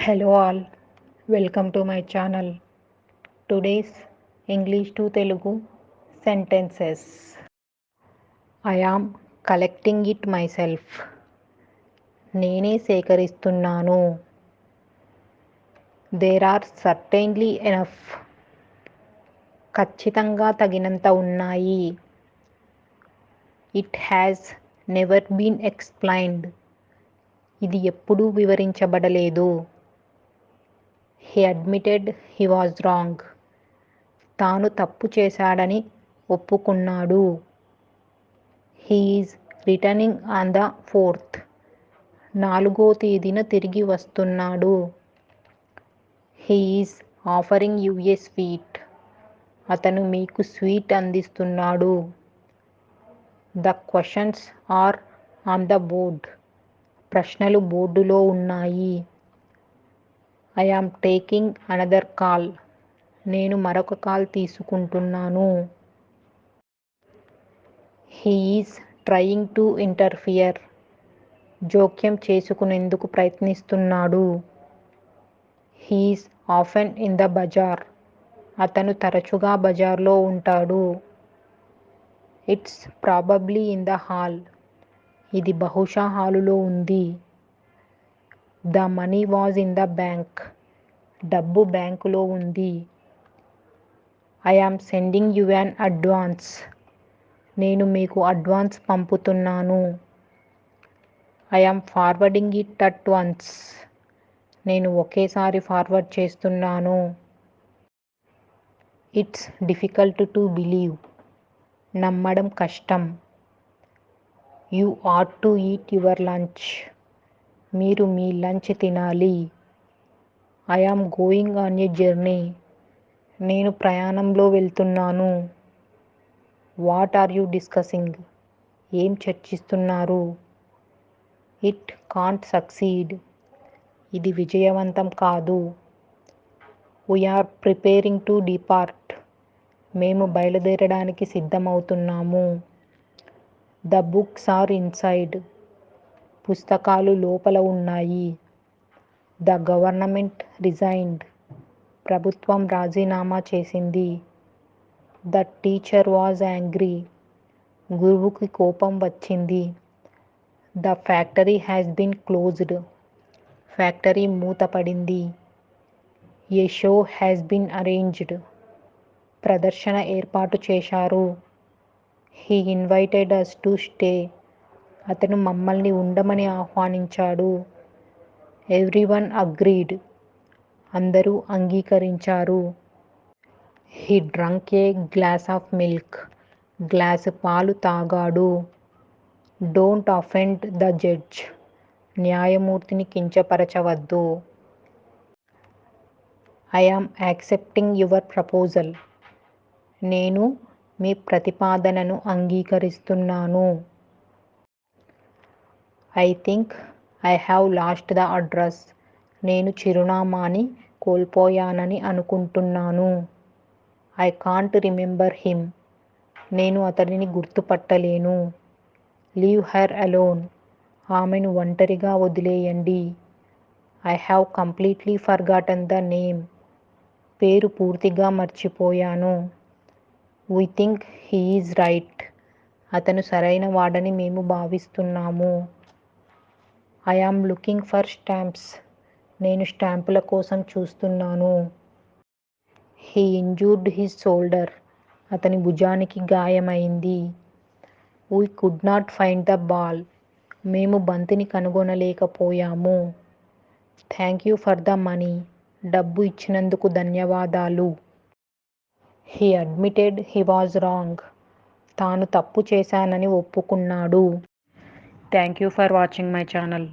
Hello all, welcome to my channel. Today's English to Telugu sentences. I am collecting it myself. నేనే సేకరిస్తున్నాను. There are certainly enough. ఖచ్చితంగా తగినంత ఉన్నాయి. It has never been explained. ఇది ఎప్పుడూ వివరించబడలేదు. He admitted he was wrong. తాను తప్పు చేశాడని ఒప్పుకున్నాడు. He is returning on the 4th. 4వ తేదీన తిరిగి వస్తున్నాడు. He is offering you a sweet. అతను మీకు స్వీట్ అందిస్తున్నాడు. The questions are on the board. ప్రశ్నలు బోర్డులో ఉన్నాయి. I am taking another call. నేను మరొక కాల్ తీసుకుంటున్నాను. He is trying to interfere. జోక్యం చేసుకునేందుకు ప్రయత్నిస్తున్నాడు. He is often in the bazaar. అతను తరచుగా బజార్లో ఉంటాడు. It's probably in the hall. ఇది బహుశా హాలులో ఉంది. The money was in the bank. డబ్బు బ్యాంకులో ఉంది. I am sending you an advance. నేను మీకు అడ్వాన్స్ పంపుతున్నాను. I am forwarding it at once. నేను ఒకేసారి ఫార్వర్డ్ చేస్తున్నాను. It's difficult to believe. నమ్మడం కష్టం. You ought to eat your lunch. మీరు మీ లంచ్ తినాలి. I am going on a journey. నేను ప్రయాణంలో వెళ్తున్నాను. What are you discussing? ఏం చర్చిస్తున్నారు? It can't succeed. ఇది విజయవంతం కాదు. We are preparing to depart. మేము బయలుదేరడానికి సిద్ధమవుతున్నాము. The books are inside. పుస్తకాలు లోపల ఉన్నాయి. The government resigned. ప్రభుత్వం రాజీనామా చేసింది. The teacher was angry. గురువుకి కోపం వచ్చింది. The factory has been closed. Factory మూతపడింది. A show has been arranged. ప్రదర్శన ఏర్పాటు చేశారు. He invited us to stay. అతను మమ్మల్ని ఉండమని ఆహ్వానించాడు. Everyone agreed. అందరూ అంగీకరించారు. He drank a glass of milk. Glass పాలు తాగాడు. Don't offend the judge. న్యాయమూర్తిని కించపరచవద్దు. I am accepting your proposal. నేను మీ ప్రతిపాదనను అంగీకరిస్తున్నాను. I think I have lost the address. నేను చిరునామాని కోల్పోయానని అనుకుంటున్నాను. I can't remember him. నేను అతడిని గుర్తుపట్టలేను. Leave her alone. ఆమెను ఒంటరిగా వదిలేయండి. I have completely forgotten the name. పేరు పూర్తిగా మర్చిపోయాను. We think he is right. అతను సరైన వాడని మేము భావిస్తున్నాము. I am looking for stamps. నేను స్టాంపుల కోసం చూస్తున్నాను. He injured his shoulder. అతని భుజానికి గాయమైంది. We could not find the ball. మేము బంతిని కనుగొనలేకపోయాము. Thank you for the money. డబ్బు ఇచ్చినందుకు ధన్యవాదాలు. He admitted he was wrong. తాను తప్పు చేశానని ఒప్పుకున్నాడు. Thank you for watching my channel.